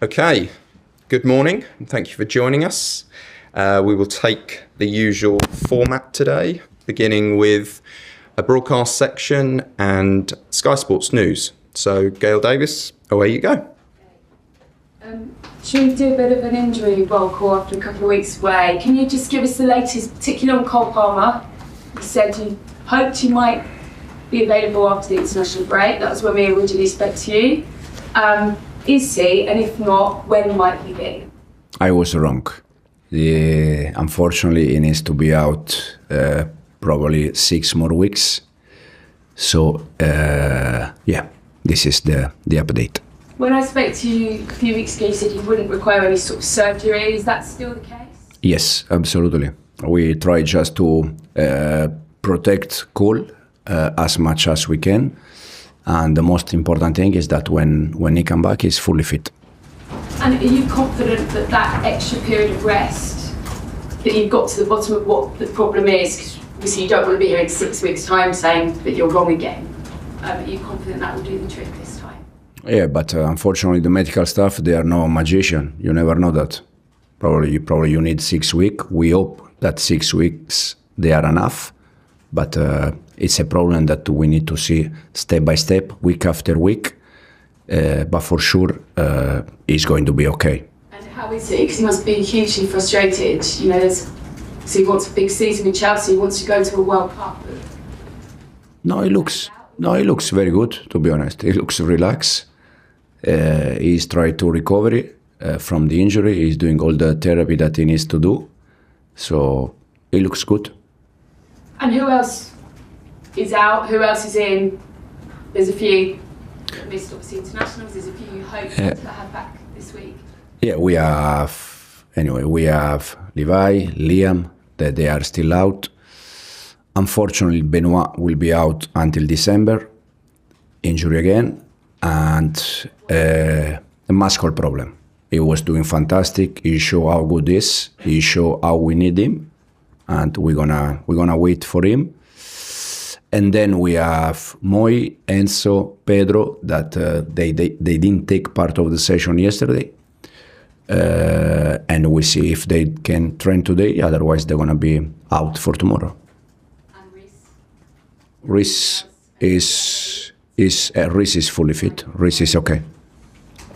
Okay, good morning and thank you for joining us. We will take the usual format today, beginning with a broadcast section and Sky Sports News. So, Gail Davis, away you go. Should we do a bit of an injury roll call after a couple of weeks away? Can you just give us the latest, particularly on Cole Palmer? You said you hoped you might be available after the international break. That was when we originally spoke to you. Is he, and if not, when might he be? I was wrong. Unfortunately, he needs to be out probably 6 more weeks. So, this is the update. When I spoke to you a few weeks ago, you said he wouldn't require any sort of surgery. Is that still the case? Yes, absolutely. We try just to protect Cole as much as we can. And the most important thing is that when he comes back, he's fully fit. And are you confident that that extra period of rest, that you've got to the bottom of what the problem is? Because obviously you don't want to be here in 6 weeks' time saying that you're wrong again. Are you confident that will do the trick this time? Yeah, but unfortunately the medical staff, they are no magician. You never know that. Probably you need 6 weeks. We hope that 6 weeks they are enough. But it's a problem that we need to see step by step, week after week. But for sure, he's going to be okay. And how is he? Because he must be hugely frustrated. You know, so he wants a big season in Chelsea. He wants to go to a World Cup. No, he looks very good. To be honest, he looks relaxed. He's trying to recover from the injury. He's doing all the therapy that he needs to do. So he looks good. And who else is out? Who else is in? There's a few missed, obviously, internationals. There's a few you hope to have back this week. Yeah, we have Levi, Liam, that they are still out. Unfortunately, Benoit will be out until December, injury again, and a muscle problem. He was doing fantastic. He showed how good he is. He showed how we need him. And we're gonna wait for him. And then we have Moi, Enzo, Pedro that they didn't take part of the session yesterday. And we see if they can train today. Otherwise, they're gonna be out for tomorrow. And Reece? Reece is fully fit. Reece is okay.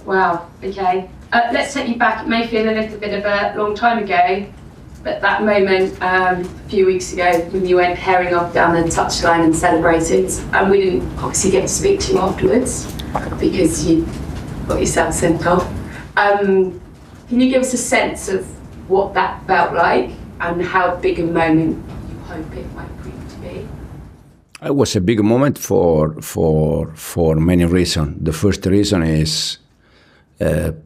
Wow. Okay. Let's take you back. It may feel a little bit of a long time ago. But that moment a few weeks ago when you went herring off down the touchline and celebrated, and we didn't obviously get to speak to you afterwards because you got yourself sent off. Can you give us a sense of what that felt like and how big a moment you hope it might prove to be? It was a big moment for many reasons. The first reason is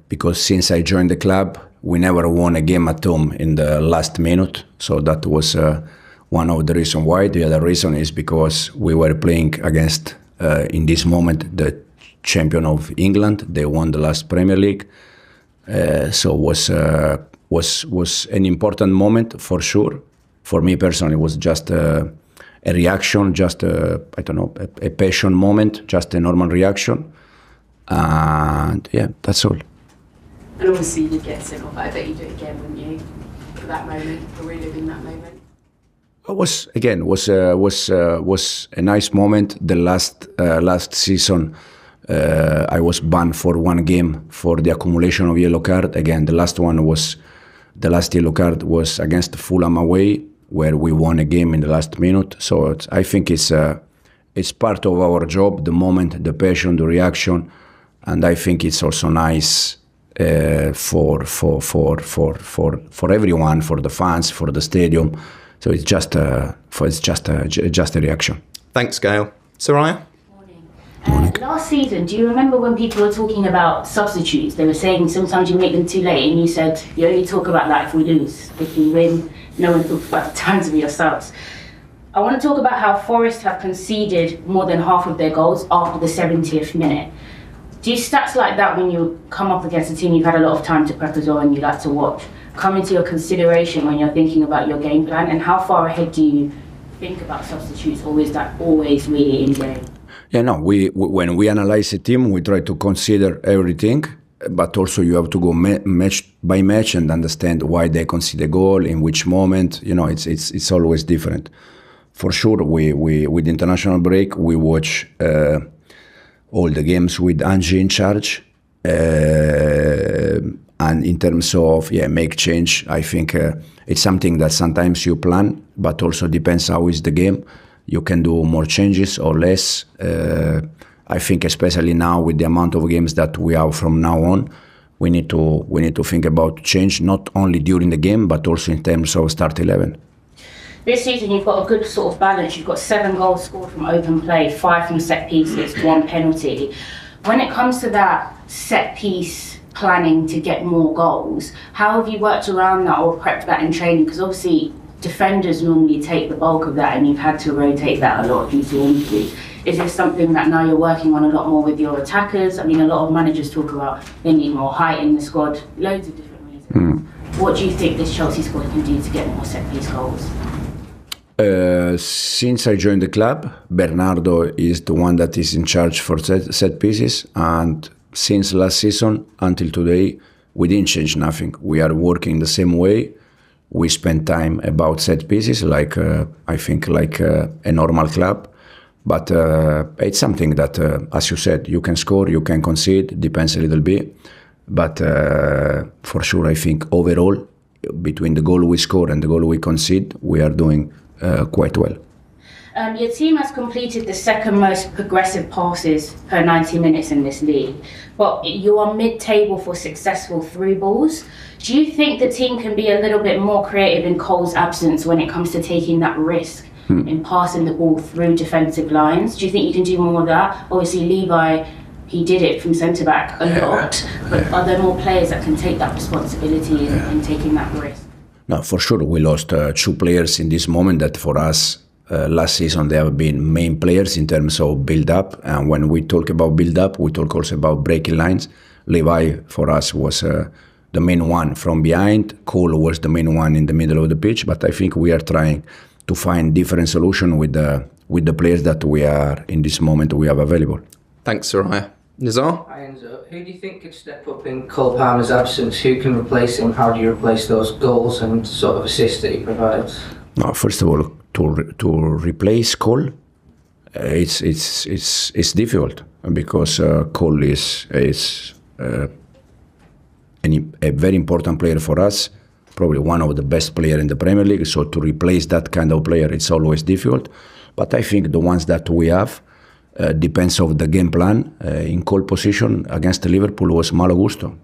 because since I joined the club, we never won a game at home in the last minute. So that was one of the reasons why. The other reason is because we were playing against, in this moment, the champion of England. They won the last Premier League. So it was an important moment for sure. For me personally, it was just a reaction, just a passion moment, just a normal reaction. And yeah, that's all. And obviously you get sent off. I bet you do it again, wouldn't you? For that moment, for reliving that moment. It was a nice moment. The last season, I was banned for 1 game for the accumulation of yellow card. Again, the last yellow card was against Fulham away, where we won a game in the last minute. So I think it's part of our job. The moment, the passion, the reaction, and I think it's also nice. For everyone, for the fans, for the stadium, so it's just a reaction. Thanks, Gail. Soraya? Morning. Last season, do you remember when people were talking about substitutes? They were saying sometimes you make them too late, and you said you only talk about that if we lose. If we win, no one talks about the times of your subs. I want to talk about how Forest have conceded more than half of their goals after the 70th minute. Do stats like that, when you come up against a team you've had a lot of time to prep as well and you like to watch, come into your consideration when you're thinking about your game plan? And how far ahead do you think about substitutes, or is that always really in game? Yeah, no. When we analyze a team, we try to consider everything. but also you have to go match by match and understand why they concede a goal, in which moment. It's always different. For sure, we with the international break, we watch all the games with Angie in charge. And in terms of make change, I think it's something that sometimes you plan, but also depends how is the game. You can do more changes or less. I think especially now with the amount of games that we have from now on, we need to think about change not only during the game but also in terms of start 11. This season you've got a good sort of balance. You've got 7 goals scored from open play, 5 from set pieces, 1 penalty. When it comes to that set piece planning to get more goals, how have you worked around that or prepped that in training? Because obviously defenders normally take the bulk of that and you've had to rotate that a lot due to injuries. Is this something that now you're working on a lot more with your attackers? I mean, a lot of managers talk about they need more height in the squad, loads of different reasons. What do you think this Chelsea squad can do to get more set-piece goals? Since I joined the club, Bernardo is the one that is in charge for set pieces, and since last season until today, we didn't change nothing. We are working the same way. We spend time about set pieces, like I think like a normal club. But it's something that, as you said, you can score, you can concede, depends a little bit. But for sure, I think overall, between the goal we score and the goal we concede, we are doing quite well. Your team has completed the second most progressive passes per 90 minutes in this league, but you are mid-table for successful through balls. Do you think the team can be a little bit more creative in Cole's absence when it comes to taking that risk in passing the ball through defensive lines? Do you think you can do more of that? Obviously, Levi, he did it from centre-back a lot, but are there more players that can take that responsibility in taking that risk? No, for sure. We lost 2 players in this moment that for us, last season they have been main players in terms of build-up. And when we talk about build-up, we talk also about breaking lines. Levi, for us, was the main one from behind. Cole was the main one in the middle of the pitch. But I think we are trying to find different solution with the players that we are, in this moment, we have available. Thanks, Soraya. Nizar? Hi Enzo. Who do you think could step up in Cole Palmer's absence? Who can replace him? How do you replace those goals and sort of assists that he provides? No, first of all, to replace Cole, it's difficult because Cole is a very important player for us, probably one of the best players in the Premier League. So to replace that kind of player, it's always difficult. But I think the ones that we have depends of the game plan. In Cole position against Liverpool was Malo Gusto.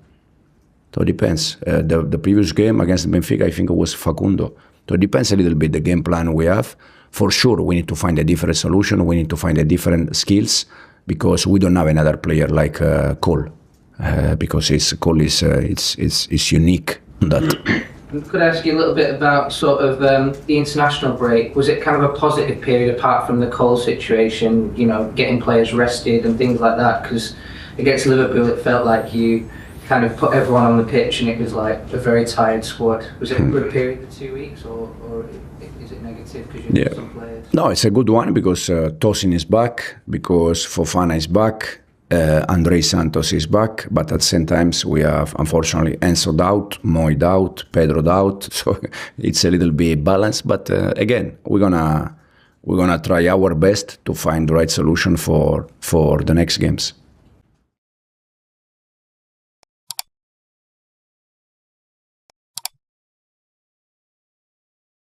So it depends. The previous game against Benfica, I think it was Facundo. So it depends a little bit the game plan we have. For sure, we need to find a different solution. We need to find a different skills because we don't have another player like Cole. Because Cole is unique in that. Could I ask you a little bit about sort of the international break? Was it kind of a positive period apart from the Cole situation, you know, getting players rested and things like that? Because against Liverpool, it felt like you kind of put everyone on the pitch and it was like a very tired squad. Was it a good period, the 2 weeks, or is it negative because you have some players? No, it's a good one because Tosin is back, because Fofana is back. Andrey Santos is back, but at the same time we have, unfortunately, Enzo out, Moy out, Pedro out, so it's a little bit balanced. But again, we're gonna try our best to find the right solution for the next games.